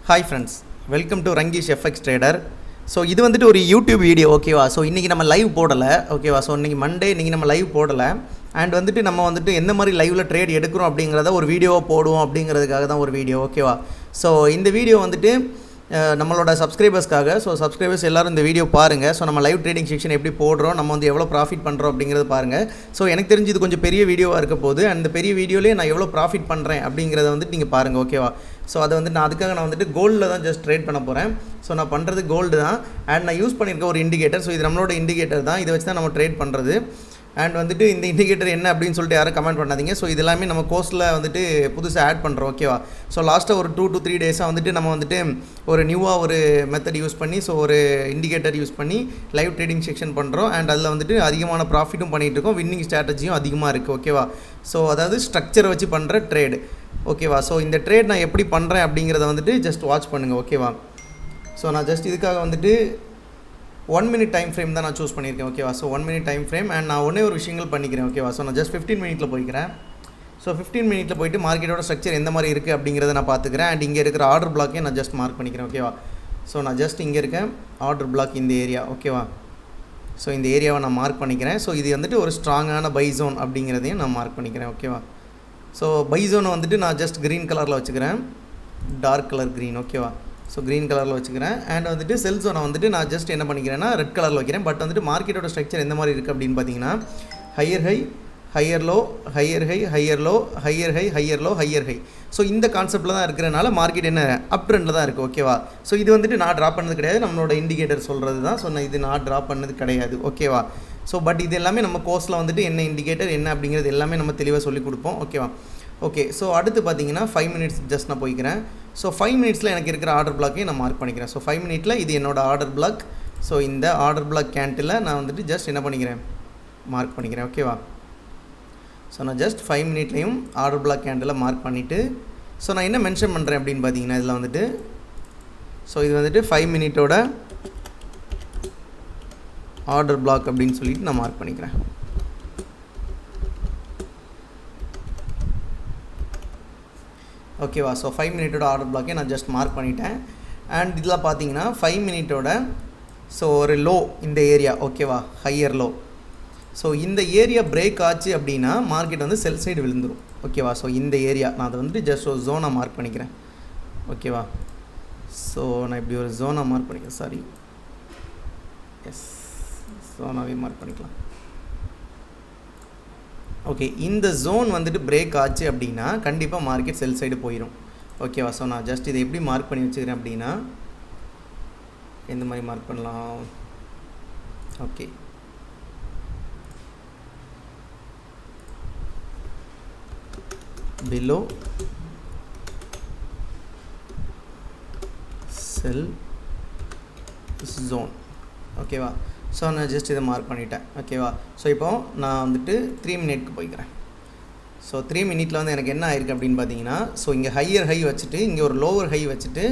Hi friends, welcome to Rangeesh FX trader. So இது வந்துட்டு ஒரு யூடியூப் வீடியோ, ஓகேவா? ஸோ இன்றைக்கி நம்ம லைவ் போடலை, ஓகேவா? ஸோ இன்றைக்கி மண்டே, இன்றைக்கி நம்ம லைவ் போடலை. அண்ட் வந்துட்டு நம்ம வந்துட்டு எந்த மாதிரி லைவில் ட்ரேட் எடுக்கிறோம் அப்படிங்கிறத ஒரு வீடியோவாக போடுவோம் அப்படிங்கிறதுக்காக தான் ஒரு வீடியோ, ஓகேவா? ஸோ இந்த வீடியோ வந்துட்டு நம்மளோட சப்ஸ்கிரைபர்ஸ்க்காக. ஸோ சப்ஸ்கிரைபர்ஸ் எல்லோரும் இந்த வீடியோ பாருங்கள். ஸோ நம்ம லைவ் ட்ரேடிங் செக்ஷன் எப்படி போடுறோம், நம்ம வந்து எவ்வளோ ப்ராஃபிட் பண்ணுறோம் அப்படிங்கிறது பாருங்கள். ஸோ எனக்கு தெரிஞ்சு இது கொஞ்சம் பெரிய வீடியோவாக இருக்க போகுது. அந்த பெரிய வீடியோலேயே நான் எவ்வளோ ப்ராஃபிட் பண்ணுறேன் அப்படிங்கிறத வந்துட்டு நீங்கள் பாருங்கள், ஓகேவா? ஸோ அதை வந்து நான் வந்துட்டு கோல்டில் தான் ஜஸ்ட் ட்ரேட் பண்ண போகிறேன். ஸோ நான் பண்ணுறது கோல்டு தான். அண்ட் நான் யூஸ் பண்ணியிருக்க ஒரு இண்டிகேட்டர். ஸோ இது நம்மளோட இண்டிகேட்டர் தான். இதை வச்சு தான் நம்ம ட்ரேட் பண்ணுறது. அண்ட் வந்துட்டு இந்த இண்டிகேட்டர் என்ன அப்படின்னு சொல்லிட்டு யாரும் கமெண்ட் பண்ணாதீங்க. ஸோ இது எல்லாமே நம்ம கோர்ஸில் வந்துட்டு புதுசாக ஆட் பண்ணுறோம், ஓகேவா? ஸோ லாஸ்ட்டாக ஒரு 2 to 3 டேஸாக வந்துட்டு நம்ம வந்துட்டு ஒரு நியூவாக ஒரு மெத்தட் யூஸ் பண்ணி, ஸோ ஒரு இண்டிகேட்டர் யூஸ் பண்ணி லைவ் ட்ரேடிங் செக்ஷன் பண்ணுறோம். அண்ட் அதில் வந்துட்டு அதிகமான ப்ராஃபிட்டும் பண்ணிகிட்டு இருக்கோம். வின்னிங் ஸ்ட்ராட்டஜியும் அதிகமாக இருக்குது, ஓகேவா? ஸோ அதாவது ஸ்ட்ரக்சரை வச்சு பண்ணுற ட்ரேடு, ஓகேவா? ஸோ இந்த ட்ரேட் நான் எப்படி பண்ணுறேன் அப்படிங்கிறத வந்துட்டு ஜஸ்ட் வாட்ச் பண்ணுங்கள், ஓகேவா? ஸோ நான் ஜஸ்ட் இதுக்காக வந்துட்டு 1 minute டைம் ஃப்ரேம் தான் நான் சூஸ் பண்ணியிருக்கேன், ஓகேவா? So 1 minute time frame. And நான் ஒன்றே ஒரு விஷயங்கள் பண்ணிக்கிறேன், ஓகேவா? ஸோ நான் ஜஸ்ட் 15 minute போய்க்கிறேன். ஸோ 15 minute போயிட்டு மார்க்கெட்டோட ஸ்ட்ரக்சர் எந்த மாதிரி இருக்குது அப்படிங்கிறத நான் பார்த்துக்கிறேன். அண்ட் இங்கே இருக்கிற ஆர்டர் பிளாக்கையும் நான் ஜஸ்ட் மார்க் பண்ணிக்கிறேன், ஓகேவா? ஸோ நான் ஜஸ்ட் இங்கே இருக்கேன் ஆர்டர் பிளாக், இந்த ஏரியா, ஓகேவா? ஸோ இந்த ஏரியாவை நான் மார்க் பண்ணிக்கிறேன். ஸோ இது வந்துட்டு ஒரு ஸ்ட்ராங்கான பை ஜோன் அப்படிங்கிறதையும் நான் மார்க் பண்ணிக்கிறேன், ஓகேவா? ஸோ பை ஜோனை வந்துட்டு நான் ஜஸ்ட் க்ரீன் கலரில் வச்சுக்கிறேன், டார்க் கலர் க்ரீன், ஓகேவா? ஸோ க்ரீன் கலரில் வச்சுக்கிறேன். அண்ட் வந்துட்டு செல் ஜோனை வந்துட்டு நான் ஜஸ்ட் என்ன பண்ணிக்கிறேன்னா ரெட் கலரில் வைக்கிறேன். பட் வந்துட்டு மார்க்கெட்டோட ஸ்ட்ரக்சர் எந்த மாதிரி இருக்குது அப்படின்னு பார்த்தீங்கன்னா higher high, higher low, higher high, higher low, higher high, higher low, higher high. So இந்த கான்செப்ட்டில் தான் இருக்கிறனால மார்க்கெட் என்ன அப் ட்ரெண்டில் தான் இருக்குது, ஓகேவா? ஸோ இது வந்துட்டு நான் ட்ராப் பண்ணது கிடையாது, நம்மளோட இண்டிகேட்டர் சொல்கிறது தான். ஸோ நான் இது நான் ட்ராப் பண்ணது கிடையாது, ஓகேவா? ஸோ பட் இது எல்லாமே நம்ம கோர்ஸில் வந்துட்டு என்ன இண்டிகேட்டர் என்ன அப்படிங்கிறது எல்லாமே நம்ம தெளிவாக சொல்லி கொடுப்போம், ஓகேவா? ஓகே. ஸோ அடுத்து பார்த்தீங்கன்னா 5 minutes ஜஸ்ட் நான் போய்க்கிறேன். ஸோ 5 minutesல எனக்கு இருக்கிற ஆர்டர் பிளாக்கையும் நான் மார்க் பண்ணிக்கிறேன். ஸோ 5 minute இது என்னோடய ஆர்டர் பிளாக். ஸோ இந்த ஆர்டர் பிளாக் கேண்டில் நான் வந்துட்டு ஜஸ்ட் என்ன பண்ணிக்கிறேன், மார்க் பண்ணிக்கிறேன், ஓகேவா? ஸோ நான் just 5 minute order black candle mark பண்ணிவிட்டு, ஸோ நான் என்ன மென்ஷன் பண்ணுறேன் அப்படின்னு பார்த்தீங்கன்னா இதில் வந்துட்டு, ஸோ இது வந்துட்டு 5 minute ஆர்டர் பிளாக் அப்படின்னு சொல்லிட்டு நான் மார்க் பண்ணிக்கிறேன், ஓகேவா? ஸோ 5 minute ஆர்டர் பிளாக்கே நான் ஜஸ்ட் மார்க் பண்ணிட்டேன். அண்ட் இதில் பார்த்தீங்கன்னா 5 minute ஸோ ஒரு லோ இந்த ஏரியா, ஓகேவா? Higher low. ஸோ இந்த ஏரியா பிரேக் ஆச்சு அப்படின்னா மார்க்கெட் வந்து செல் சைடு விழுந்துடும், ஓகேவா? ஸோ இந்த ஏரியா நான் அதை வந்துட்டு ஜஸ்ட் ஒரு ஜோனாக மார்க் பண்ணிக்கிறேன், ஓகேவா? ஸோ நான் இப்படி ஒரு ஜோனாக மார்க் பண்ணிக்கிறேன், சாரி, எஸ், ஜோனாகவே மார்க் பண்ணிக்கலாம், ஓகே. இந்த ஜோன் வந்துட்டு பிரேக் ஆச்சு அப்படின்னா கண்டிப்பாக மார்க்கெட் செல் சைடு போயிடும், ஓகேவா? ஸோ நான் ஜஸ்ட் இதை எப்படி மார்க் பண்ணி வச்சுக்கிறேன் அப்படின்னா எந்த மாதிரி மார்க் பண்ணலாம், ஓகே. பிலோ செல் ஜோன், ஓகேவா? ஸோ நான் ஜஸ்ட் இதை மார்க் பண்ணிட்டேன், ஓகேவா? ஸோ இப்போது நான் வந்துட்டு 3 minute போய்க்கிறேன். ஸோ 3 minute வந்து எனக்கு என்ன ஆயிருக்கு அப்படின்னு பார்த்தீங்கன்னா, ஸோ இங்கே ஹையர் ஹை வச்சுட்டு இங்கே ஒரு லோவர் ஹை வச்சுட்டு,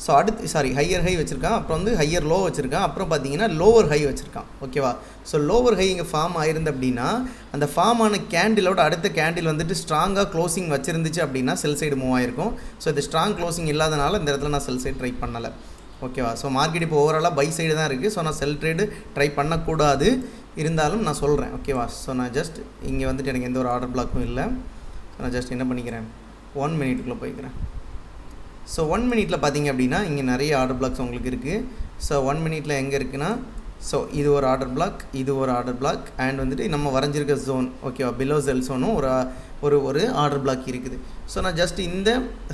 ஸோ அடுத்து ஹையர் ஹை வச்சுருக்கான், அப்புறம் வந்து ஹையர் லோ வச்சுருக்கான், அப்புறம் பார்த்தீங்கன்னா லோவர் ஹை வச்சுருக்கான், ஓகேவா? ஸோ லோவர் ஹை இங்கே ஃபார்ம் ஆயிருந்து அப்படின்னா அந்த ஃபார்ம் ஆன கேண்டிலோட அடுத்த கேண்டில் வந்துட்டு ஸ்ட்ராங்காக க்ளோசிங் வச்சுருந்துச்சு அப்படின்னா செல் சைடு மூவ் ஆயிருக்கும். ஸோ இது ஸ்ட்ராங் க்ளோசிங் இல்லாதனால இந்த இடத்துல நான் செல் சைடு ட்ரை பண்ணலை, ஓகேவா? ஸோ மார்க்கெட் இப்போ ஓவராலாக பை சைடு தான் இருக்குது. ஸோ நான் செல் ட்ரேடு ட்ரை பண்ணக்கூடாது, இருந்தாலும் நான் சொல்கிறேன், ஓகேவா? ஸோ நான் ஜஸ்ட் இங்கே வந்துட்டு எனக்கு எந்த ஒரு ஆர்டர் பிளாக்கும் இல்லை. ஸோ நான் ஜஸ்ட் என்ன பண்ணிக்கிறேன், 1 minute போய்க்கிறேன். ஸோ 1 minute பார்த்தீங்க அப்படின்னா இங்கே நிறைய ஆர்டர் பிளாக்ஸ் உங்களுக்கு இருக்குது. ஸோ 1 minute எங்கே இருக்குன்னா, ஸோ இது ஒரு ஆர்டர் பிளாக், இது ஒரு ஆர்டர் பிளாக், அண்ட் வந்துட்டு நம்ம வரைஞ்சிருக்க ஜோன், ஓகேவா? பிலோ செல் ஜோனும் ஒரு ஆர்டர் பிளாக் இருக்குது. ஸோ நான் ஜஸ்ட் இந்த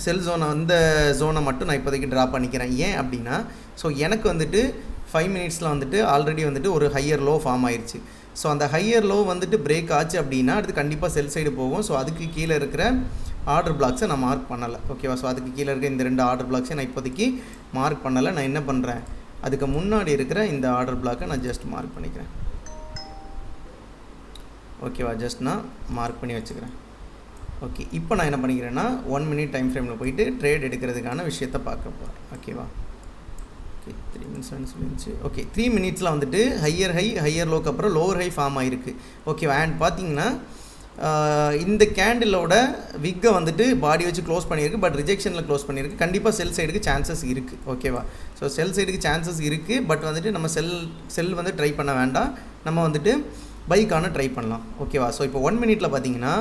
செல் ஜோனை இந்த ஜோனை மட்டும் நான் இப்போதைக்கு ட்ரா பண்ணிக்கிறேன். ஏன் அப்படின்னா, ஸோ எனக்கு வந்துட்டு 5 minutesல வந்துட்டு ஆல்ரெடி வந்துட்டு ஒரு ஹையர் லோ ஃபார்ம் ஆயிடுச்சு. ஸோ அந்த ஹையர் லோ வந்துட்டு பிரேக் ஆச்சு அப்படின்னா அடுத்து கண்டிப்பாக செல் சைடு போகும். ஸோ அதுக்கு கீழே இருக்கிற ஆர்டர் பிளாக்ஸை நான் மார்க் பண்ணலை, ஓகேவா? ஸோ அதுக்கு கீழே இருக்க இந்த 2 ஆர்டர் பிளாக்ஸை நான் இப்போதைக்கு மார்க் பண்ணலை. நான் என்ன பண்ணுறேன், அதுக்கு முன்னாடி இருக்கிற இந்த ஆர்டர் பிளாக்கை நான் ஜஸ்ட் மார்க் பண்ணிக்கிறேன், ஓகேவா? ஜஸ்ட் நான் மார்க் பண்ணி வச்சுக்கிறேன், ஓகே. இப்போ நான் என்ன பண்ணிக்கிறேன்னா 1 minute டைம் ஃப்ரேமில் போயிட்டு ட்ரேட் எடுக்கிறதுக்கான விஷயத்தை பார்க்க போகிறேன், ஓகேவா? ஓகே 3 minutes சொல்லிச்சு, ஓகே. 3 minutesல வந்துட்டு ஹையர் ஹை, ஹையர் லோக்கு அப்புறம் லோவர் ஹை ஃபார்ம் ஆகிருக்கு, ஓகேவா? அண்ட் பார்த்தீங்கன்னா இந்த கேண்டிலோட விக்கை வந்துட்டு பாடி வச்சு க்ளோஸ் பண்ணியிருக்கு, பட் ரிஜெக்ஷனில் க்ளோஸ் பண்ணியிருக்கு. கண்டிப்பாக செல் சைடுக்கு சான்சஸ் இருக்குது. ஓகேவா? ஸோ செல் சைடுக்கு சான்சஸ் இருக்குது, பட் வந்துட்டு நம்ம செல் வந்து ட்ரை பண்ண வேண்டாம், நம்ம வந்துட்டு பைக்கான ட்ரை பண்ணலாம். ஓகேவா? ஸோ இப்போ 1 மினிட்ல பார்த்தீங்கன்னா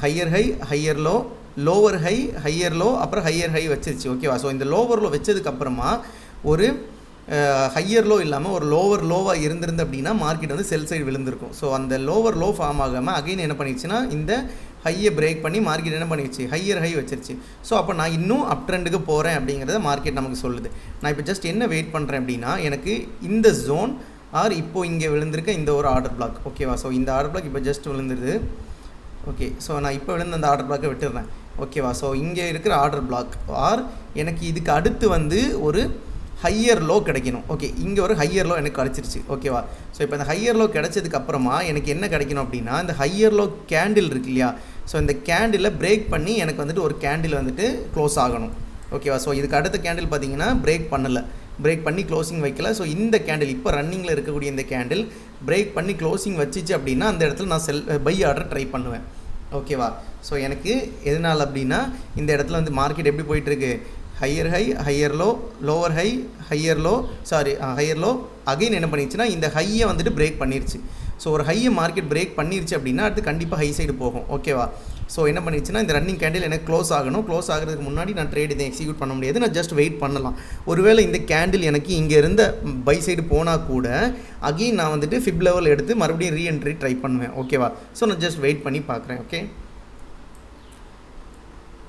higher high, higher low, lower high, higher low, அப்புறம் ஹையர் ஹை வச்சிருச்சு. ஓகேவா? ஸோ இந்த லோவர் லோ வச்சதுக்கப்புறமா ஒரு ஹையர் லோ இல்லாமல் ஒரு லோவர் லோவாக இருந்திருந்து அப்படின்னா மார்க்கெட் வந்து செல் சைடு விழுந்திருக்கும். ஸோ அந்த லோவர் லோ ஃபார்ம் ஆகாமல் அகைன் என்ன பண்ணிடுச்சுன்னா இந்த ஹையை பிரேக் பண்ணி மார்க்கெட் என்ன பண்ணிடுச்சு, ஹையர் ஹை வச்சிருச்சு. ஸோ அப்போ நான் இன்னும் அப் ட்ரெண்டுக்கு போகிறேன் அப்படிங்கிறத மார்க்கெட் நமக்கு சொல்லுது. நான் இப்போ ஜஸ்ட் என்ன வெயிட் பண்ணுறேன் அப்படின்னா எனக்கு இந்த ஜோன் ஆர் இப்போது இங்கே விழுந்திருக்க இந்த ஒரு ஆர்டர் பிளாக். ஓகேவா? ஸோ இந்த ஆர்டர் பிளாக் இப்போ ஜஸ்ட் விழுந்துருது. ஓகே, ஸோ நான் இப்போ விழுந்து அந்த ஆர்டர் பிளாக்கை விட்டுடுறேன். ஓகேவா? ஸோ இங்கே இருக்கிற ஆர்டர் பிளாக் ஆர் எனக்கு இதுக்கு அடுத்து வந்து ஒரு ஹையர் லோ கிடைக்கணும். ஓகே, இங்கே ஒரு ஹையர் லோ எனக்கு கிடச்சிருச்சு. ஓகேவா? ஸோ இப்போ இந்த ஹையர் லோ கிடச்சதுக்கப்புறமா எனக்கு என்ன கிடைக்கணும் அப்படின்னா இந்த ஹையர் லோ கேண்டில் இருக்கு இல்லையா, ஸோ இந்த கேண்டிலை பிரேக் பண்ணி எனக்கு வந்துட்டு ஒரு கேண்டில் வந்துட்டு க்ளோஸ் ஆகணும். ஓகேவா? ஸோ இதுக்கு அடுத்த கேண்டில் பார்த்தீங்கன்னா பிரேக் பண்ணலை, பிரேக் பண்ணி க்ளோசிங் வைக்கல. ஸோ இந்த கேண்டில் இப்போ ரன்னிங்கில் இருக்கக்கூடிய இந்த கேண்டில் பிரேக் பண்ணி க்ளோசிங் வச்சிச்சு அப்படின்னா அந்த இடத்துல நான் பை ஆர்டர் ட்ரை பண்ணுவேன். ஓகேவா? ஸோ எனக்கு எதனால் அப்படின்னா இந்த இடத்துல வந்து மார்க்கெட் எப்படி போயிட்டுருக்கு, higher high, higher low, lower high, higher low, higher low, again என்ன பண்ணிடுச்சுன்னா இந்த ஹையை வந்துட்டு பிரேக் பண்ணிருச்சு. ஸோ ஒரு ஹையை மார்க்கெட் பிரேக் பண்ணிருச்சு அப்படின்னா அடுத்து கண்டிப்பாக ஹை சைடு போகும். ஓகேவா? ஸோ என்ன பண்ணிடுச்சுன்னா இந்த ரன்னிங் கேண்டில் எனக்கு க்ளோஸ் ஆகணும். க்ளோஸ் ஆகிறதுக்கு முன்னாடி நான் ட்ரேட் இதை எக்ஸிக்யூட் பண்ண முடியாது, நான் ஜஸ்ட் வெயிட் பண்ணலாம். ஒருவேளை இந்த கேண்டில் எனக்கு இங்கே இருந்த பை சைடு போனால் கூட அகைன் நான் வந்துட்டு ஃபிப் லெவல் எடுத்து மறுபடியும் ரீஎன்ட்ரி ட்ரை பண்ணுவேன். ஓகேவா? ஸோ நான் ஜஸ்ட் வெயிட் பண்ணி பார்க்குறேன். ஓகே,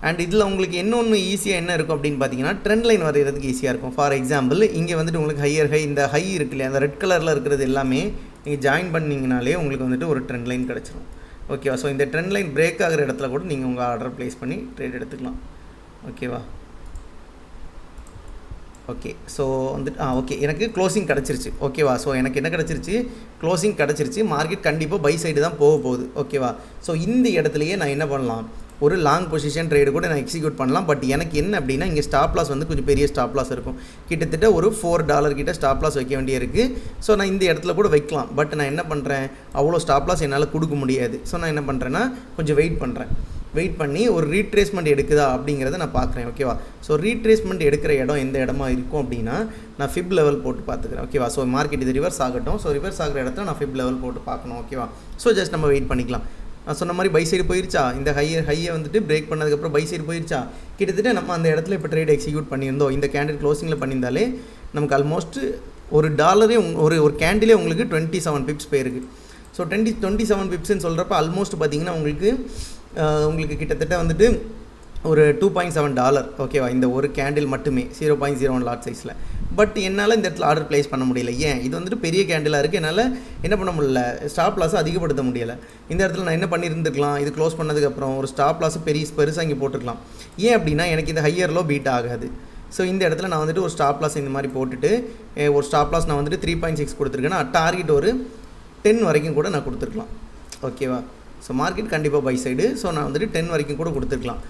அண்ட் இதில் உங்களுக்கு இன்னொன்று ஈஸியாக என்ன இருக்கும் அப்படின்னு பார்த்தீங்கன்னா ட்ரெண்ட் லைன் வரைகிறதுக்கு ஈஸியாக இருக்கும். ஃபார் எக்ஸாம்பிள் இங்கே வந்துட்டு உங்களுக்கு ஹையர் ஹை, இந்த ஹை இருக்கு இல்லையா, அந்த ரெட் கலரில் இருக்கிறது எல்லாமே நீங்கள் ஜாயின் பண்ணிங்கனாலே உங்களுக்கு வந்துட்டு ஒரு ட்ரெண்ட் லைன் கிடச்சிரும். ஓகேவா? ஸோ இந்த ட்ரெண்ட் லைன் பிரேக் ஆகிற இடத்துல கூட நீங்கள் உங்கள் ஆர்டர் ப்ளேஸ் பண்ணி ட்ரேட் எடுத்துக்கலாம். ஓகேவா? ஓகே, ஸோ வந்துட்டு ஓகே எனக்கு க்ளோசிங் கிடச்சிருச்சு. ஓகேவா? ஸோ எனக்கு என்ன கிடச்சிருச்சு, க்ளோசிங் கிடச்சிருச்சு. மார்க்கெட் கண்டிப்பாக பை சைடு தான் போக போகுது. ஓகேவா? ஸோ இந்த இடத்துலையே நான் என்ன பண்ணலாம், ஒரு லாங் பொசிஷன் ட்ரேடு கூட நான் எக்ஸிக்யூட் பண்ணலாம். பட் எனக்கு என்ன அப்படின்னா இங்கே ஸ்டாப் லாஸ் வந்து கொஞ்சம் பெரிய ஸ்டாப் லாஸ் இருக்கும், கிட்டத்தட்ட ஒரு $4 கிட்ட ஸ்டாப் லாஸ் வைக்க வேண்டியிருக்கு. ஸோ நான் இந்த இடத்துல கூட வைக்கலாம், பட் நான் என்ன பண்ணுறேன், அவ்வளோ ஸ்டாப் லாஸ் என்னால் கொடுக்க முடியாது. ஸோ நான் என்ன பண்ணுறேன்னா கொஞ்சம் வெயிட் பண்ணுறேன். வெயிட் பண்ணி ஒரு ரீட்ரேஸ்மெண்ட் எடுக்குதா அப்படிங்கிறத நான் பார்க்குறேன். ஓகேவா? ஸோ ரீட்ரேஸ்மெண்ட் எடுக்கிற இடம் எந்த இடமா இருக்கும் அப்படின்னா நான் ஃபிப் லெவல் போட்டு பார்த்துக்கிறேன். ஓகேவா? ஸோ மார்க்கெட் இது ரிவர்ஸ் ஆகட்டும். ஸோ ரிவர்ஸ் ஆகிற இடத்துல நான் ஃபிப் லெவல் போட்டு பார்க்கணும். ஓகேவா? ஸோ ஜஸ்ட் நம்ம வெயிட் பண்ணிக்கலாம். நான் சொன்ன மாதிரி பை சைடு போயிருச்சா, இந்த ஹையை வந்துட்டு பிரேக் பண்ணதுக்கப்புறம் பை சைடு போயிருச்சா, கிட்டத்தட்ட நம்ம அந்த இடத்துல இப்போ ட்ரேட் எக்ஸிக்யூட் பண்ணியிருந்தோம். இந்த கேண்டில் க்ளோசிங்கில் பண்ணியிருந்தாலே நமக்கு ஆல்மோஸ்ட் $1 ஒரு கேண்டிலே உங்களுக்கு 27 பிப்ஸ் போயிருக்கு. ஸோ 27 பிப்ஸ்ன்னு சொல்கிறப்ப ஆல்மோஸ்ட் பார்த்தீங்கன்னா உங்களுக்கு கிட்டத்தட்ட வந்துட்டு ஒரு $2.7. ஓகேவா? இந்த ஒரு கேண்டில் மட்டுமே 0.01 லாட் சைஸில். பட் என்னால் இந்த இடத்துல ஆர்டர் ப்ளேஸ் பண்ண முடியல. ஏன், இது வந்துட்டு பெரிய கேண்டிலாக இருக்குது, என்னால் என்ன பண்ண முடியல, ஸ்டாப் லாஸை அதிகப்படுத்த முடியலை. இந்த இடத்துல நான் என்ன பண்ணியிருந்துருக்கலாம், இது க்ளோஸ் பண்ணதுக்கப்புறம் ஒரு ஸ்டாப் லாஸை பெருசாக இங்கே போட்டுருக்கலாம். ஏன் அப்படின்னா எனக்கு இந்த ஹையர் லோ பீட் ஆகாது. ஸோ இந்த இடத்துல நான் வந்துட்டு ஒரு ஸ்டாப் லாஸ் இந்த மாதிரி போட்டுட்டு ஒரு ஸ்டாப் லாஸ் நான் வந்துட்டு 3.6 கொடுத்துருக்கேன்னா டார்கெட் ஒரு 10 வரைக்கும் கூட நான் கொடுத்துருக்கலாம். ஓகேவா? ஸோ மார்க்கெட் கண்டிப்பாக பை சைடு. ஸோ நான் வந்துட்டு 10 வரைக்கும் கூட கொடுத்துருக்கலாம்.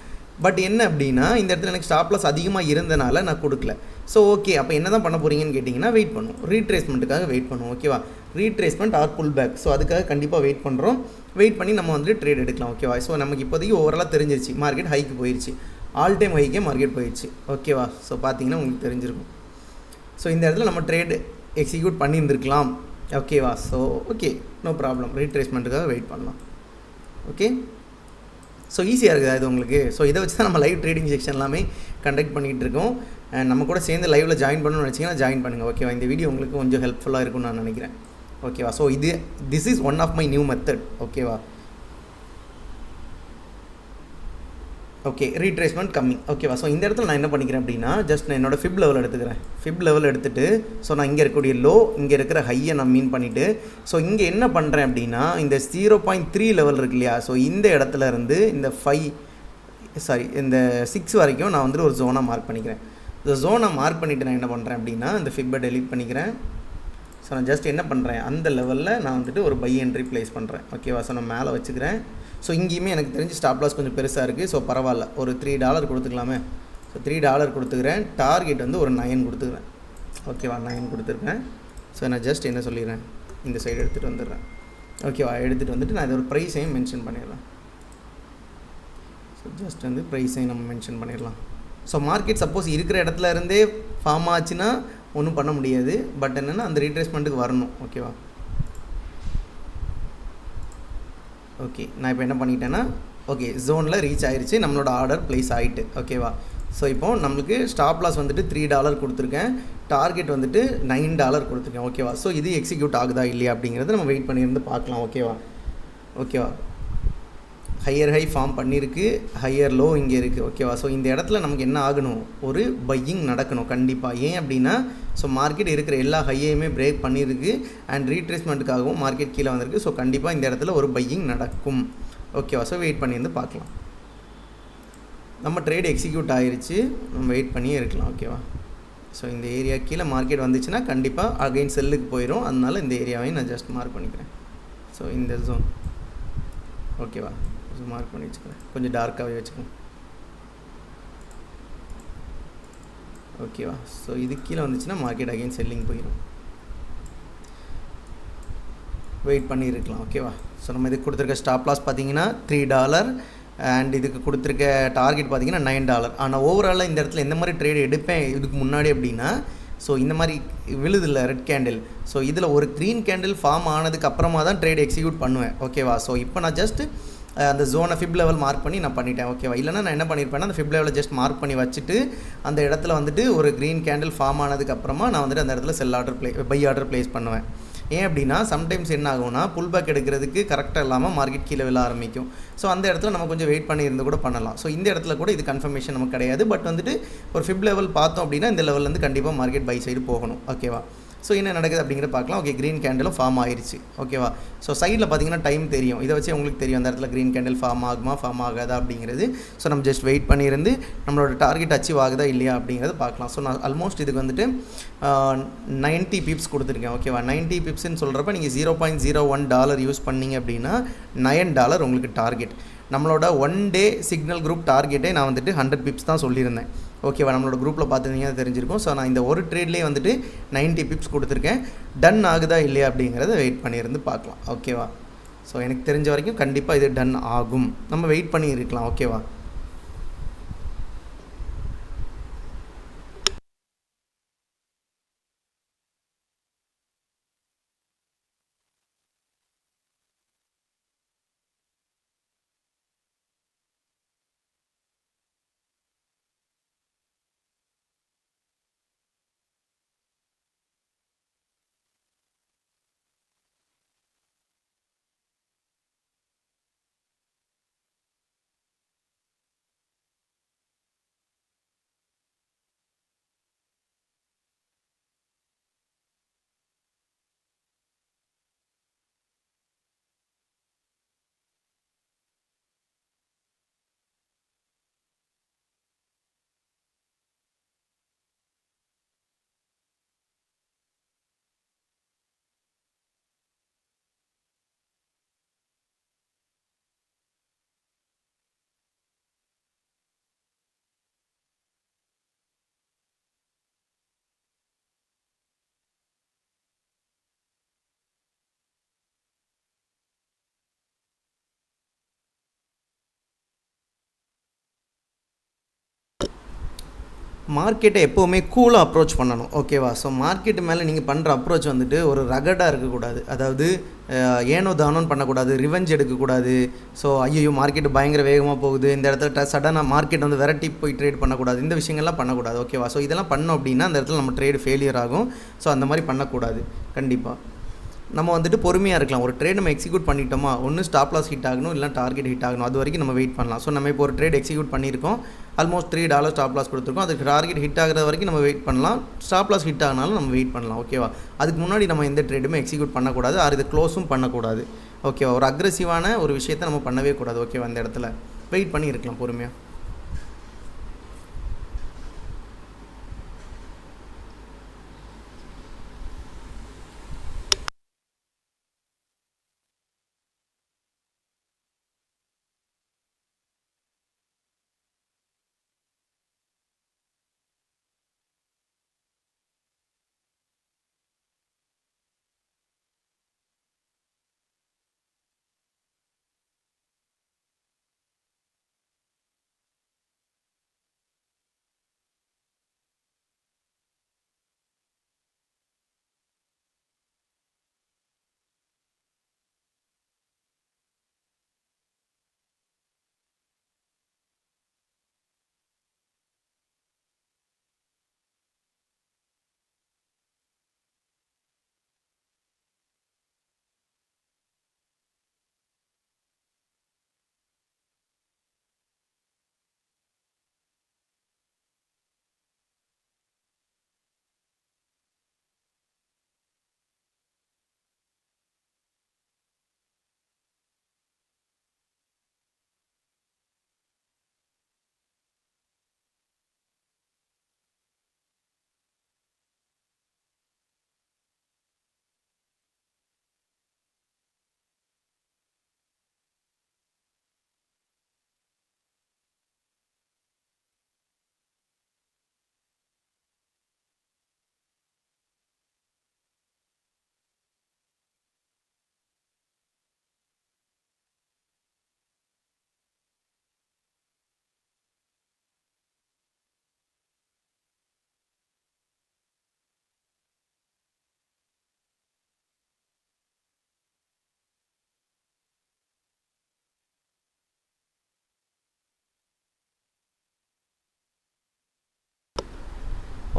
பட் என்ன அப்படின்னா இந்த இடத்துல எனக்கு ஸ்டாப் லாஸ் அதிகமாக இருந்தனால நான் கொடுக்கல. ஸோ ஓகே, அப்போ என்ன தான் பண்ண போகிறீங்கன்னு கேட்டிங்கன்னா வெயிட் பண்ணுவோம், ரீட்ரேஸ்மெண்ட்டுக்காக வெயிட் பண்ணுவோம். ஓகேவா? Retracement are pull back. So அதுக்காக கண்டிப்பாக வெயிட் பண்ணுறோம். வெயிட் பண்ணி நம்ம வந்துட்டு ட்ரேட் எடுக்கலாம். ஓகேவா? ஸோ நமக்கு இப்போதைக்கு ஓவராலாக தெரிஞ்சிருச்சு மார்க்கெட் ஹைக்கு போயிடுச்சு, ஆல் டைம் ஹைக்கே மார்க்கெட் போயிடுச்சு. ஓகேவா? ஸோ பார்த்தீங்கன்னா உங்களுக்கு தெரிஞ்சிருக்கும். ஸோ இந்த இடத்துல நம்ம ட்ரேட் எக்ஸிக்யூட் பண்ணியிருந்துருக்கலாம். ஓகேவா? ஸோ ஓகே, நோ ப்ராப்ளம், ரீட்ரேஸ்மெண்ட்டுக்காக வெயிட் பண்ணலாம். ஓகே, ஸோ ஈஸியாக இருக்குது அது உங்களுக்கு. ஸோ இதை வச்சு தான் நம்ம லைவ் ட்ரேடிங் செக்ஷன் எல்லாமே கண்டக்ட் பண்ணிகிட்டு இருக்கோம். நம்ம கூட சேர்ந்து லைவில் ஜாயின் பண்ணணும்னு நினச்சிங்கன்னா ஜாயின் பண்ணுங்கள். ஓகேவா? இந்த வீடியோ உங்களுக்கு கொஞ்சம் ஹெல்ப்ஃபுல்லாக இருக்கும்னு நான் நினைக்கிறேன். ஓகேவா? So this is one of my new method. ஓகேவா? Okay, retracement coming. ஓகேவா? ஸோ இந்த இடத்துல நான் என்ன பண்ணிக்கிறேன் அப்படின்னா ஜஸ்ட் நான் என்னோடய ஃபிப் லெவல் எடுத்துக்கிறேன். ஃபிப் லெவல் எடுத்துகிட்டு ஸோ நான் இங்கே இருக்கக்கூடிய லோ, இங்கே இருக்கிற ஹையை நான் மீன் பண்ணிவிட்டு ஸோ இங்கே என்ன பண்ணுறேன் அப்படின்னா இந்த 0.3 லெவல் இருக்கு இல்லையா, ஸோ இந்த இடத்துல இருந்து இந்த இந்த 6 வரைக்கும் நான் வந்துட்டு ஒரு ஜோனாக மார்க் பண்ணிக்கிறேன். இந்த ஜோனை மார்க் பண்ணிவிட்டு நான் என்ன பண்ணுறேன் அப்படின்னா இந்த ஃபிப்பை டெலீட் பண்ணிக்கிறேன். ஸோ நான் ஜஸ்ட் என்ன பண்ணுறேன், அந்த லெவலில் நான் வந்துட்டு ஒரு பை என்ட்ரி ப்ளேஸ் பண்ணுறேன். ஓகேவா? ஸோ நான் மேலே வச்சுக்கிறேன். ஸோ இங்கேயுமே எனக்கு தெரிஞ்சு ஸ்டாப் லாஸ் கொஞ்சம் பெருசாக இருக்குது. ஸோ பரவாயில்ல, ஒரு $3 கொடுத்துக்கலாமே. ஸோ $3 கொடுத்துக்கிறேன். டார்கெட் வந்து ஒரு 9 கொடுத்துக்கிறேன். ஓகேவா? 9 கொடுத்துருக்கேன். ஸோ நான் ஜஸ்ட் என்ன சொல்லிடுறேன், இந்த சைடு எடுத்துகிட்டு வந்துடுறேன். ஓகேவா. எடுத்துகிட்டு வந்துட்டு நான் இதோட ப்ரைஸையும் மென்ஷன் பண்ணிடலாம். ஸோ ஜஸ்ட் வந்து ப்ரைஸையும் நம்ம மென்ஷன் பண்ணிடலாம். ஸோ மார்க்கெட் சப்போஸ் இருக்கிற இடத்துல இருந்தே ஃபார்ம் ஆச்சுன்னா ஒன்றும் பண்ண முடியாது. பட் என்னென்னா அந்த ரீட்ரேஸ்மெண்ட்டுக்கு வரணும். ஓகேவா. ஓகே, நான் இப்போ என்ன பண்ணிட்டேன்னா ஓகே ஜோனில் ரீச் ஆயிடுச்சு, நம்மளோட ஆர்டர் ப்ளேஸ் ஆகிட்டு. ஓகேவா. ஸோ இப்போது நம்மளுக்கு ஸ்டாப் லாஸ் வந்துட்டு $3 கொடுத்துருக்கேன், டார்கெட் வந்துட்டு $9 கொடுத்துருக்கேன். ஓகேவா. ஸோ இது எக்ஸிக்யூட் ஆகுதா இல்லையா அப்படிங்கிறத நம்ம வெயிட் பண்ணியிருந்து பார்க்கலாம். ஓகேவா. ஓகேவா. ஹையர் ஹை ஃபார்ம் பண்ணியிருக்கு, ஹையர் லோ இங்கே இருக்குது. ஓகேவா. ஸோ இந்த இடத்துல நமக்கு என்ன ஆகணும், ஒரு பையிங் நடக்கணும் கண்டிப்பாக. ஏன் அப்படின்னா ஸோ மார்க்கெட் இருக்கிற எல்லா ஹையையுமே பிரேக் பண்ணியிருக்கு அண்ட் ரீட்ரேஸ்மெண்ட்டுக்காகவும் மார்க்கெட் கீழே வந்திருக்கு. ஸோ கண்டிப்பாக இந்த இடத்துல ஒரு பையிங் நடக்கும். ஓகேவா. ஸோ வெயிட் பண்ணியிருந்து பார்க்கலாம். நம்ம ட்ரேட் எக்ஸிக்யூட் ஆகிருச்சு, நம்ம வெயிட் பண்ணியே இருக்கலாம். ஓகேவா. ஸோ இந்த ஏரியா கீழே மார்க்கெட் வந்துச்சுன்னா கண்டிப்பாக அகைன் செல்லுக்கு போயிடும். அதனால இந்த ஏரியாவையும் நான் ஜஸ்ட் மார்க் பண்ணிக்கிறேன். ஸோ இந்த ஜோன் ஓகேவா. ஸோ மார்க் பண்ணி வச்சுக்கிறேன், கொஞ்சம் டார்க்காகவே வச்சுக்கோங்க. ஓகேவா. ஸோ இது கீழே வந்துச்சுன்னா மார்க்கெட் அகைன் செல்லிங் போயிடும். வெயிட் பண்ணியிருக்கலாம். ஓகேவா. ஸோ நம்ம இதுக்கு கொடுத்துருக்க ஸ்டாப் லாஸ் பார்த்தீங்கன்னா $3 அண்ட் இதுக்கு கொடுத்துருக்க டார்கெட் பார்த்தீங்கன்னா $9. ஆனால் ஓவராலாக இந்த இடத்துல எந்த மாதிரி ட்ரேட் எடுப்பேன் இதுக்கு முன்னாடி அப்படின்னா ஸோ இந்த மாதிரி விழுதில்ல ரெட் கேண்டில். ஸோ இதில் ஒரு க்ரீன் கேண்டில் ஃபார்ம் ஆனதுக்கு அப்புறமா தான் ட்ரேட் எக்ஸிக்யூட் பண்ணுவேன். ஓகேவா. ஸோ இப்போ நான் ஜஸ்ட் அந்த ஜோனை ஃபிப் லெவல் மார்க் பண்ணி நான் பண்ணிட்டேன். ஓகேவா. இல்லைனா நான் என்ன பண்ணியிருப்பேன்னா அந்த ஃபிப் லெவலில் ஜஸ்ட் மார்க் பண்ணி வச்சுட்டு அந்த இடத்துல வந்துட்டு ஒரு க்ரீன் கேண்டில் ஃபார்ம் ஆனதுக்கப்புறமா நான் வந்துட்டு அந்த இடத்துல sell order buy order place பண்ணுவேன். ஏன் அப்படின்னா சம்டைம்ஸ் என்ன ஆகும்னா புல் பேக் எடுக்கிறதுக்கு கரெக்டாக இல்லாமல் மார்க்கெட் கீழே விழ ஆரம்பிக்கும். ஸோ அந்த இடத்துல நம்ம கொஞ்சம் வெயிட் பண்ணி இருந்து கூட பண்ணலாம். ஸோ இந்த இடத்துல கூட இது கன்ஃபர்மேஷன் நமக்கு கிடையாது. பட் வந்துட்டு ஒரு ஃபிப் லெவல் பார்த்தோம் அப்படின்னா இந்த லெவல்லேருந்து கண்டிப்பாக மார்க்கெட் பை சைடு போகணும். ஓகேவா. ஸோ என்ன நடக்குது அப்படிங்கிறத பார்க்கலாம். ஓகே, க்ரீன் கேண்டிலும் ஃபார்ம் ஆயிடுச்சு. ஓகேவா. ஸோ சைடில் பார்த்தீங்கன்னா டைம் தெரியும், இதை வச்சு உங்களுக்கு தெரியும் அந்த இடத்துல க்ரீன் கேண்டில் ஃபார்ம் ஆகுமா ஃபார்ம் ஆகாதா அப்படிங்கிறது. ஸோ நம்ம ஜஸ்ட் வெயிட் பண்ணியிருந்து நம்மளோட டார்கெட் அச்சீவ் ஆகுதா இல்லையா அப்படிங்கிறத பார்க்கலாம். ஸோ நான் ஆல்மோஸ்ட் இதுக்கு வந்துட்டு 90 பிப்ஸ் கொடுத்துருக்கேன். ஓகேவா. 90 பிப்ஸ்ன்னு சொல்கிறப்ப நீங்கள் $0.01 யூஸ் பண்ணிங்க அப்படின்னா $9 உங்களுக்கு டார்கெட். நம்மளோட 1 டே சிக்னல் குரூப் டார்கெட்டே நான் வந்துட்டு 100 பிப்ஸ் தான் சொல்லியிருந்தேன். ஓகேவா. நம்மளோட குரூப்பில் பார்த்துருந்தீங்கன்னா தெரிஞ்சிருக்கும். ஸோ நான் இந்த ஒரு ட்ரேட்லேயே வந்துட்டு 90 பிப்ஸ் கொடுத்துருக்கேன். டன் ஆகுதா இல்லையா அப்படிங்கிறத வெயிட் பண்ணியிருந்து பார்க்கலாம். ஓகேவா. ஸோ எனக்கு தெரிஞ்ச வரைக்கும் கண்டிப்பாக இது டன் ஆகும், நம்ம வெயிட் பண்ணி இருக்கலாம். ஓகேவா. மார்க்கெட்டை எப்போவுமே கூலாக அப்ரோச் பண்ணணும். ஓகேவா. ஸோ மார்க்கெட்டு மேலே நீங்கள் பண்ணுற அப்ரோச் வந்துட்டு ஒரு ரகடாக இருக்கக்கூடாது. அதாவது ஏனோ தானோன்னு பண்ணக்கூடாது, ரிவெஞ்ச் எடுக்கக்கூடாது. ஸோ ஐயோ மார்க்கெட்டு பயங்கர வேகமாக போகுது, இந்த இடத்துல சடனாக மார்க்கெட் வந்து விரட்டி போய் ட்ரேட் பண்ணக்கூடாது, இந்த விஷயங்கள்லாம் பண்ணக்கூடாது. ஓகேவா. ஸோ இதெல்லாம் பண்ணோம் அப்படின்னா அந்த இடத்துல நம்ம ட்ரேடு ஃபெயிலியர் ஆகும். ஸோ அந்த மாதிரி பண்ணக்கூடாது. கண்டிப்பாக நம்ம வந்துட்டு பொறுமையாக இருக்கலாம். ஒரு ட்ரேட் நம்ம எக்ஸிக்யூட் பண்ணிட்டோமா, ஒன்று ஸ்டாப் லாஸ் ஹிட் ஆகணும், இல்லை டார்கெட் ஹிட் ஆகணும், அது வரைக்கும் நம்ம வெயிட் பண்ணலாம். ஸோ நம்ம இப்போ ஒரு ட்ரேட் எக்ஸிக்யூட் பண்ணியிருக்கோம், ஆல்மோஸ்ட் $3 ஸ்டாப் லாஸ் கொடுத்துருக்கோம். அதுக்கு டார்கெட் ஹிட் ஆகிற வரைக்கும் நம்ம வெயிட் பண்ணலாம். ஸ்டாப் லாஸ் ஹிட் ஆகினாலும் நம்ம வெயிட் பண்ணலாம். ஓகேவா. அதுக்கு முன்னாடி நம்ம எந்த ட்ரேடுமே எக்ஸிக்யூட் பண்ணக்கூடாது, அது க்ளோஸும் பண்ணக்கூடாது. ஓகேவா. ஒரு அக்ரெசிவான ஒரு விஷயத்தை நம்ம பண்ணவே கூடாது. ஓகேவா. அந்த இடத்துல வெயிட் பண்ணி இருக்கலாம் பொறுமையாக.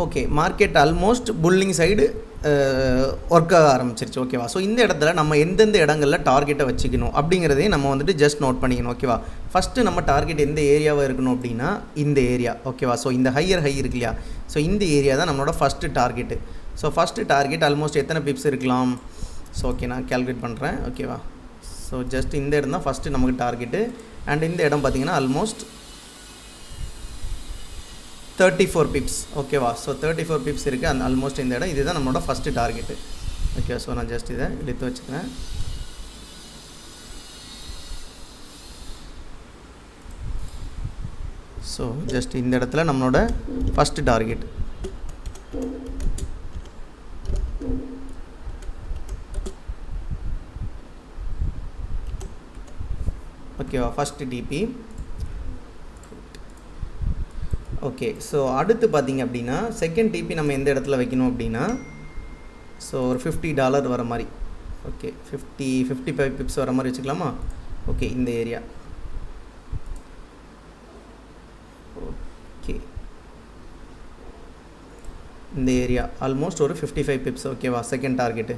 Okay, market almost pulling side work ஆக ஆரம்பிச்சிருச்சு. ஓகேவா? ஸோ இந்த இடத்துல நம்ம எந்தெந்த இடங்களில் டார்கெட்டை வச்சுக்கணும் அப்படிங்கிறதையும் நம்ம வந்துட்டு ஜஸ்ட் நோட் பண்ணிக்கணும். ஓகேவா? ஃபஸ்ட்டு நம்ம டார்கெட் எந்த ஏரியாவாக இருக்கணும் அப்படின்னா இந்த ஏரியா. ஓகேவா? ஸோ இந்த ஹை இருக்கு இல்லையா? ஸோ இந்த ஏரியா தான் நம்மளோட first target. So first target almost எத்தனை பிப்ஸ் இருக்கலாம்? ஸோ ஓகே, நான் கேல்குலேட் பண்ணுறேன். ஓகேவா? ஸோ ஜஸ்ட் இந்த இடம் தான் ஃபஸ்ட்டு நமக்கு டார்கெட்டு. அண்ட் இந்த இடம் பார்த்திங்கன்னா ஆல்மோஸ்ட் 34 பிப்ஸ். ஓகேவா? ஸோ 34 பிப்ஸ் இருக்குது அந்த ஆல்மோஸ்ட் இந்த இடம். இதுதான் நம்மளோட ஃபஸ்ட்டு டார்கெட்டு. ஓகே, ஸோ நான் ஜஸ்ட் இதை எடுத்து வச்சுக்கிறேன். ஸோ ஜஸ்ட் இந்த இடத்துல நம்மளோட ஃபஸ்ட்டு டார்கெட். ஓகேவா? First TP. ஓகே, ஸோ அடுத்து பார்த்திங்க அப்படின்னா செகண்ட் டிபி நம்ம எந்த இடத்துல வைக்கணும் அப்படின்னா ஸோ ஒரு $50 வர மாதிரி. ஓகே, 55 பிப்ஸ் வர மாதிரி வச்சுக்கலாமா? ஓகே, இந்த ஏரியா. ஓகே, இந்த ஏரியா ஆல்மோஸ்ட் ஒரு 55 பிப்ஸ். ஓகேவா? Second target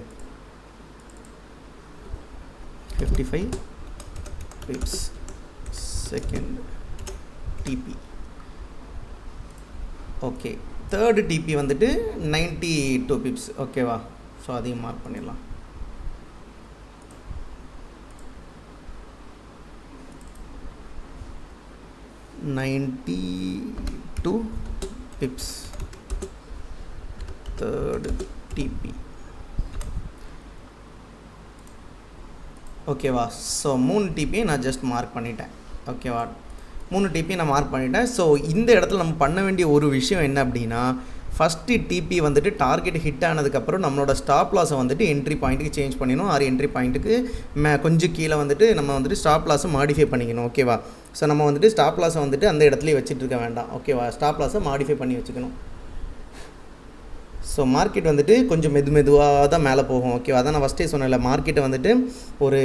55 pips second TP. Okay, third TP வந்துட்டு 92 பிப்ஸ். ஓகேவா? ஸோ அதையும் மார்க் பண்ணிடலாம். $92 பிப்ஸ் தேர்டு டிபி. ஓகேவா? ஸோ 3 டிபியை நான் ஜஸ்ட் மார்க் பண்ணிட்டேன். ஓகேவா? 3 டிபி நான் மார்க் பண்ணிட்டேன். ஸோ இந்த இடத்துல நம்ம பண்ண வேண்டிய ஒரு விஷயம் என்ன அப்படின்னா ஃபஸ்ட்டு டிபி வந்துட்டு டார்கெட் ஹிட் ஆனதுக்கப்புறம் நம்மளோட ஸ்டாப் லாஸை வந்துட்டு என்ட்ரி பாயிண்ட்டுக்கு சேஞ்ச் பண்ணிடணும். என்ட்ரி பாயிண்ட்டுக்கு கொஞ்சம் கீழே வந்துட்டு நம்ம வந்துட்டு ஸ்டாப் லாஸை மாடிஃபை பண்ணிக்கணும். ஓகேவா? ஸோ நம்ம வந்துட்டு ஸ்டாப் லாஸை வந்துட்டு அந்த இடத்துலையே வச்சுட்டு இருக்க வேண்டாம். ஓகேவா? ஸ்டாப் லாஸை மாடிஃபை பண்ணி வச்சுக்கணும். ஸோ மார்க்கெட் வந்துட்டு கொஞ்சம் மெதுவாக தான் மேலே போகும். ஓகேவா? அதான் நான் ஃபஸ்ட்டே சொன்னேன்ல, மார்க்கெட்டை வந்துட்டு ஒரு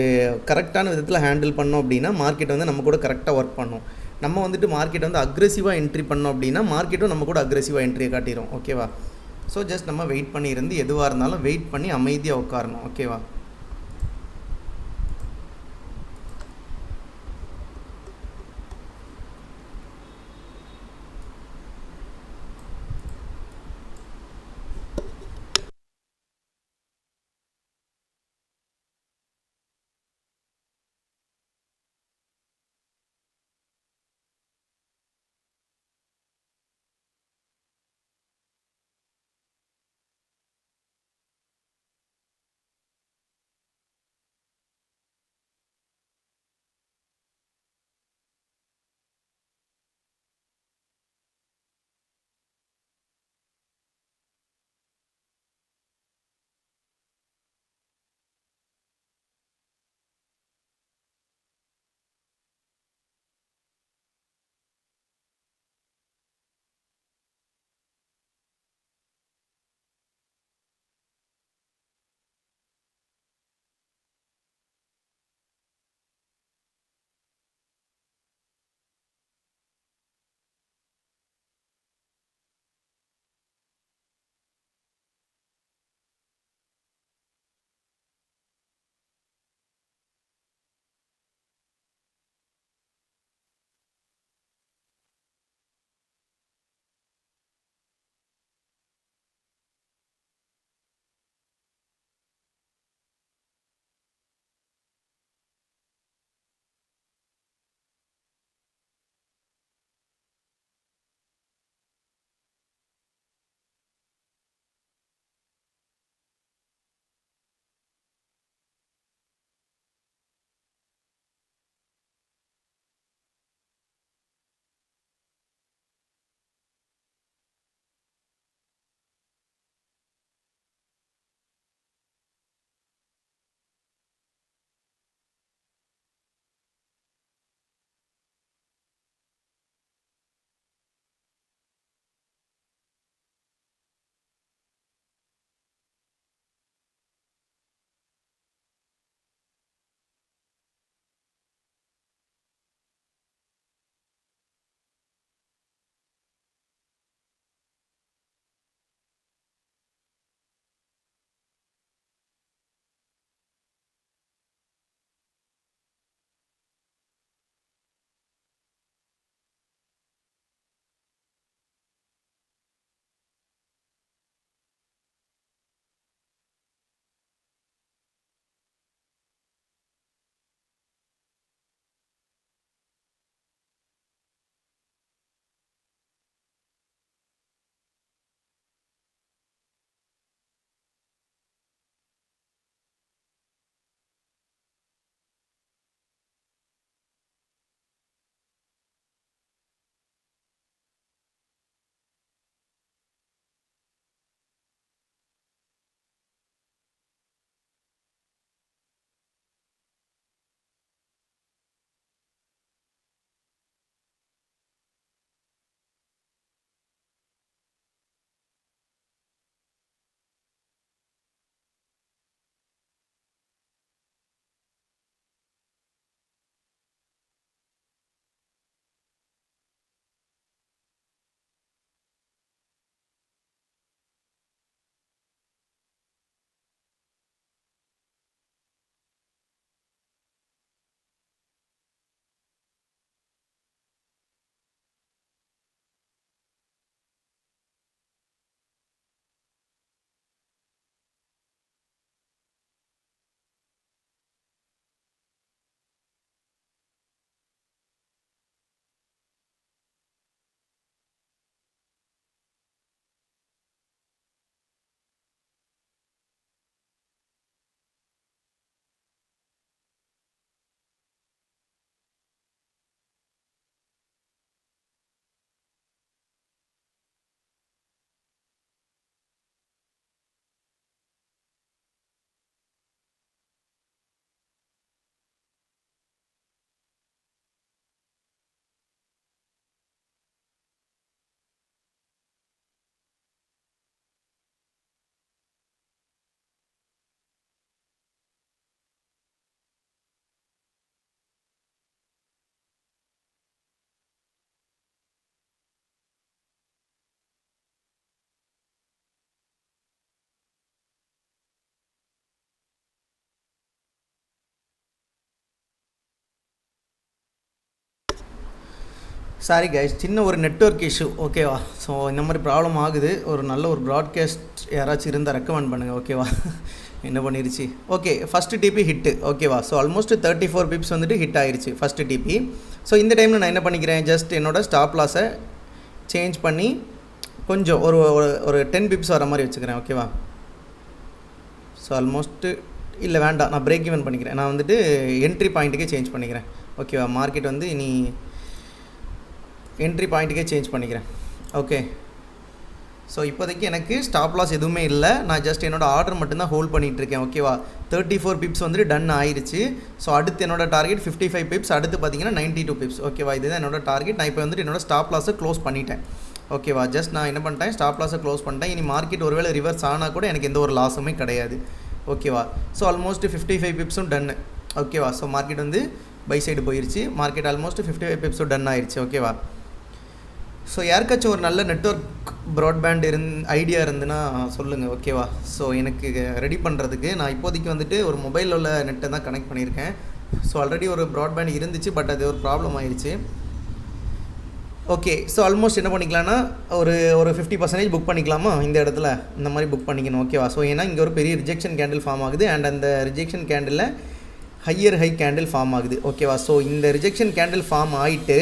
கரெக்டான விதத்தில் ஹேண்டில் பண்ணோம் அப்படின்னா மார்க்கெட் வந்து நம்ம கூட கரெக்டாக ஒர்க் பண்ணும். நம்ம வந்துட்டு மார்க்கெட் வந்து அக்ரெசிவாக என்ட்ரி பண்ணோம் அப்படின்னா மார்க்கெட்டும் நம்ம கூட அக்ரெசிவாக என்ட்ரியை காட்டிடும். ஓகேவா? ஸோ ஜஸ்ட் நம்ம வெயிட் பண்ணி இருந்து எதுவாக இருந்தாலும் வெயிட் பண்ணி அமைதியாக உட்காரணும். ஓகேவா? சாரி கைஸ், சின்ன ஒரு நெட்வொர்க் இஷ்யூ ஓகேவா. ஸோ இந்த மாதிரி ப்ராப்ளம் ஆகுது. ஒரு நல்ல ஒரு ப்ராட்காஸ்ட் யாராச்சும் இருந்தால் ரெக்கமெண்ட் பண்ணுங்கள் ஓகேவா. என்ன பண்ணிருச்சு. ஓகே, ஃபஸ்ட்டு டிபி ஹிட்டு ஓகேவா. ஸோ ஆல்மோஸ்ட் 34 பிப்ஸ் வந்துட்டு ஹிட் ஆயிடுச்சு ஃபஸ்ட்டு டிபி. ஸோ இந்த டைமில் நான் என்ன பண்ணிக்கிறேன், ஜஸ்ட் என்னோடய ஸ்டாப் லாஸை சேஞ்ச் பண்ணி கொஞ்சம் ஒரு ஒரு 10 பிப்ஸ் வர மாதிரி வச்சுக்கிறேன் ஓகேவா. ஸோ ஆல்மோஸ்ட்டு இல்லை வேண்டாம், நான் பிரேக் ஈவன் பண்ணிக்கிறேன். நான் வந்துட்டு என்ட்ரி பாயிண்ட்டுக்கே சேஞ்ச் பண்ணிக்கிறேன் ஓகேவா. மார்க்கெட் வந்து இனி என்ட்ரி பாயிண்ட்டுக்கே சேஞ்ச் பண்ணிக்கிறேன் ஓகே. ஸோ இப்போதைக்கு எனக்கு ஸ்டாப் லாஸ் எதுவுமே இல்லை. நான் ஜஸ்ட் என்னோடய ஆர்டர் மட்டும்தான் ஹோல்ட் பண்ணிகிட்ருக்கேன் ஓகேவா. 34 பிப்ஸ் வந்துட்டு டன் ஆயிடுச்சு. ஸோ அடுத்து என்னோடய டார்கெட் 55 பிப்ஸ், அடுத்து பார்த்தீங்கன்னா 92 பிப்ஸ் ஓகேவா. இதுதான் என்னோடய டார்கெட். நான் இப்போ வந்துட்டு என்னோடய ஸ்டாப் லாஸை க்ளோஸ் பண்ணிட்டேன் ஓகேவா. ஜஸ்ட் நான் என்ன பண்ணிட்டேன், ஸ்டாப் லாஸை க்ளோஸ் பண்ணிட்டேன். இனி மார்க்கெட் ஒருவேளை ரிவர்ஸ் ஆனால் கூட எனக்கு எந்த ஒரு லாஸுமே கிடையாது ஓகேவா. ஸோ ஆல்மோஸ்ட் 55 பிப்ஸும் டன்னு ஓகேவா. ஸோ மார்க்கெட் வந்து பை சைடு போயிடுச்சு. மார்க்கெட் ஆல்மோஸ்ட் 55 பிப்ஸும் டன் ஆயிடுச்சு ஓகேவா. ஸோ யாருக்காச்சும் ஒரு நல்ல நெட்வொர்க் ப்ராட்பேண்ட் ஐடியா இருந்துன்னா சொல்லுங்கள் ஓகேவா. ஸோ எனக்கு ரெடி பண்ணுறதுக்கு நான் இப்போதைக்கு வந்துட்டு ஒரு மொபைலில் உள்ள நெட்டை தான் கனெக்ட் பண்ணியிருக்கேன். ஸோ ஆல்ரெடி ஒரு ப்ராட்பேண்ட் இருந்துச்சு, பட் அது ஒரு ப்ராப்ளம் ஆயிடுச்சு ஓகே. ஸோ ஆல்மோஸ்ட் என்ன பண்ணிக்கலாம்னா ஒரு 50% புக் பண்ணிக்கலாமா இந்த இடத்துல, இந்த மாதிரி புக் பண்ணிக்கணும் ஓகேவா. ஸோ ஏன்னா இங்கே ஒரு பெரிய ரிஜெக்ஷன் கேண்டில் ஃபார்ம் ஆகுது, அண்ட் அந்த ரிஜெக்ஷன் கேண்டிலில் ஹையர் ஹை கேண்டில் ஃபார்ம் ஆகுது ஓகேவா. ஸோ இந்த ரிஜெக்ஷன் கேண்டில் ஃபார்ம் ஆகிட்டு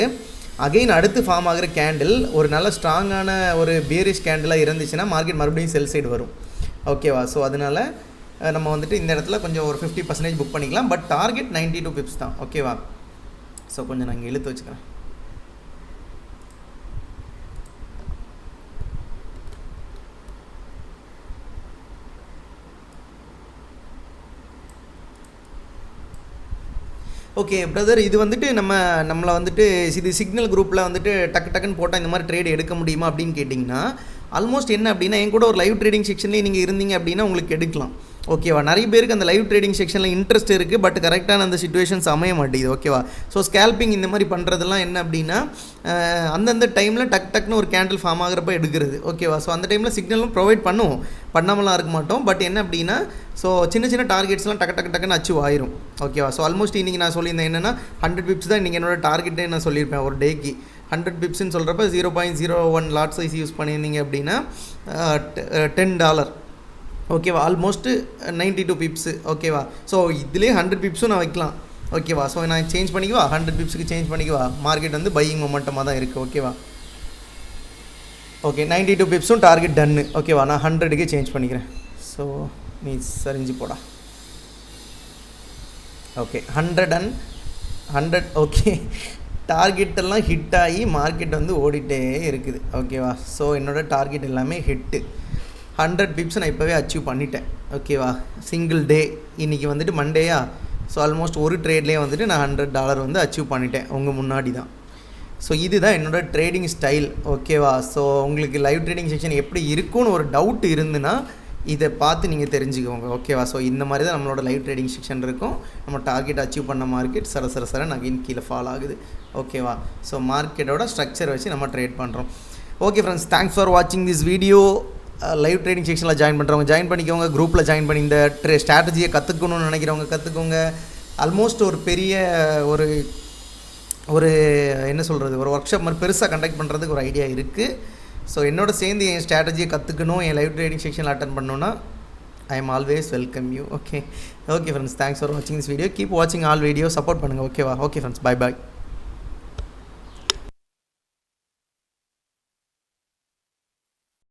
அகெயின் அடுத்து ஃபார்ம் ஆகிற கேண்டில் ஒரு நல்ல ஸ்ட்ராங்கான ஒரு பியரிஷ் கேண்டிலாக இருந்துச்சுன்னா மார்க்கெட் மறுபடியும் செல் சைடு வரும் ஓகேவா. ஸோ அதனால் நம்ம வந்துட்டு இந்த இடத்துல கொஞ்சம் ஒரு 50% புக் பண்ணிக்கலாம். பட் டார்கெட் 92 பிப்ஸ் தான் ஓகேவா. ஸோ கொஞ்சம் நான் இங்கே இழுத்து வச்சுக்கிறேன். ஓகே பிரதர், இது வந்துட்டு நம்மளை வந்துட்டு இது சிக்னல் குரூப்பில் வந்துட்டு டக்குன்னு போட்டால் இந்த மாதிரி ட்ரேட் எடுக்க முடியுமா அப்படின்னு கேட்டிங்கன்னா, ஆல்மோஸ்ட் என்ன அப்படின்னா என் கூட ஒரு லைவ் ட்ரேடிங் செக்ஷன்லேயே நீங்கள் இருந்தீங்க அப்படின்னா உங்களுக்கு எடுக்கலாம் ஓகேவா. நிறைய பேருக்கு அந்த லைவ் ட்ரேடிங் செக்ஷனில் இன்ட்ரெஸ்ட் இருக்குது, பட் கரெக்டான அந்த சிச்சுவேஷன்ஸ் அமைய மாட்டேங்குது ஓகேவா. ஸோ ஸ்கேல்பிங் இந்த மாதிரி பண்ணுறதெல்லாம் என்ன அப்படின்னா அந்தந்த டைமில் டக்குன்னு ஒரு கேண்டில் ஃபார்ம் ஆகிறப்ப எடுக்கிறது ஓகேவா. ஸோ அந்த டைமில் சிக்னலும் ப்ரொவைட் பண்ணுவோம், பண்ணாமலாம் இருக்க மாட்டோம். பட் என்ன அப்படின்னா ஸோ சின்ன டார்கெட்ஸ்லாம் டக்குன்னு அச்சீவ் ஆயிரும் ஓகேவா. ஸோ ஆல்மோஸ்ட் இன்றைக்கி நான் சொல்லியிருந்தேன் என்னென்னா 100 பிப்ஸ் தான் இன்றைக்கி என்னோட டார்கெட்டே நான் சொல்லியிருப்பேன் ஒரு டேக்கு. 100 பிப்ஸ்ன்னு சொல்கிறப்ப 0.01 லாட் சைஸ் யூஸ் பண்ணியிருந்தீங்க அப்படின்னா $10 ஓகேவா. ஆல்மோஸ்ட் 92 பிப்ஸு ஓகேவா. ஸோ இதுலேயே 100 பிப்ஸும் நான் வைக்கலாம் ஓகேவா. ஸோ நான் சேஞ்ச் பண்ணிக்குவா, 100 பிப்ஸுக்கு சேஞ்ச் பண்ணிக்குவா. மார்க்கெட் வந்து பையிங் மொமெண்டமாக தான் இருக்குது ஓகேவா. ஓகே, 92 பிப்ஸும் டார்கெட் டன்னு ஓகேவா. நான் 100க்கு சேஞ்ச் பண்ணிக்கிறேன். ஸோ நீ சரிஞ்சு போடா ஓகே. 100 ஓகே. டார்கெட்டெல்லாம் ஹிட் ஆகி மார்க்கெட் வந்து ஓடிட்டே இருக்குது ஓகேவா. ஸோ என்னோடய டார்கெட் எல்லாமே ஹிட்டு. 100 பிப்ஸ் நான் இப்போவே அச்சீவ் பண்ணிட்டேன் ஓகேவா. சிங்கிள் டே இன்றைக்கி வந்துட்டு மண்டேயா. ஸோ ஆல்மோஸ்ட் ஒரு ட்ரேட்லேயே வந்துட்டு நான் $100 வந்து அச்சீவ் பண்ணிட்டேன் உங்கள் முன்னாடி தான். ஸோ இதுதான் என்னோடய ட்ரேடிங் ஸ்டைல் ஓகேவா. ஸோ உங்களுக்கு லைவ் ட்ரேடிங் செக்ஷன் எப்படி இருக்குன்னு ஒரு டவுட் இருந்துன்னா இதை பார்த்து நீங்கள் தெரிஞ்சுக்கோங்க ஓகேவா. ஸோ இந்த மாதிரி தான் நம்மளோட லைவ் ட்ரேடிங் செக்ஷன் இருக்கும். நம்ம டார்கெட் அச்சீவ் பண்ண மார்க்கெட் சரன்னு அகைன் கீழே ஃபால் ஆகுது ஓகேவா. ஸோ மார்க்கெட்டோட ஸ்ட்ரக்சர் வச்சு நம்ம ட்ரேட் பண்ணுறோம். ஓகே ஃப்ரெண்ட்ஸ், தேங்க்ஸ் ஃபார் வாட்சிங் திஸ் வீடியோ. லைவ் ட்ரேடிங் செக்ஷனில் ஜாயின் பண்ணுறவங்க ஜாயின் பண்ணிக்கோங்க, குரூப்பில் ஜாயின் பண்ணி இந்த ஸ்ட்ராட்டஜியை கற்றுக்கணும்னு நினைக்கிறவங்க கற்றுக்கோங்க. ஆல்மோஸ்ட் ஒரு பெரிய ஒரு என்ன சொல்கிறது, ஒரு ஒர்க் ஷாப் மாதிரி பெருசாக கண்டக்ட் பண்ணுறதுக்கு ஒரு ஐடியா இருக்குது. ஸோ என்னோட சேர்ந்து என் ஸ்ட்ராட்டஜியை கற்றுக்கணும், என் லைவ் ட்ரேடிங் செக்ஷனில் அட்டன் பண்ணணுன்னா I am always welcome you okay. Okay friends, thanks for வாட்சிங் திஸ் வீடியோ. கீப் வாட்சிங் ஆல் வீடியோ, சப்போர்ட் பண்ணுங்கள் ஓகேவா. Okay friends, bye bye.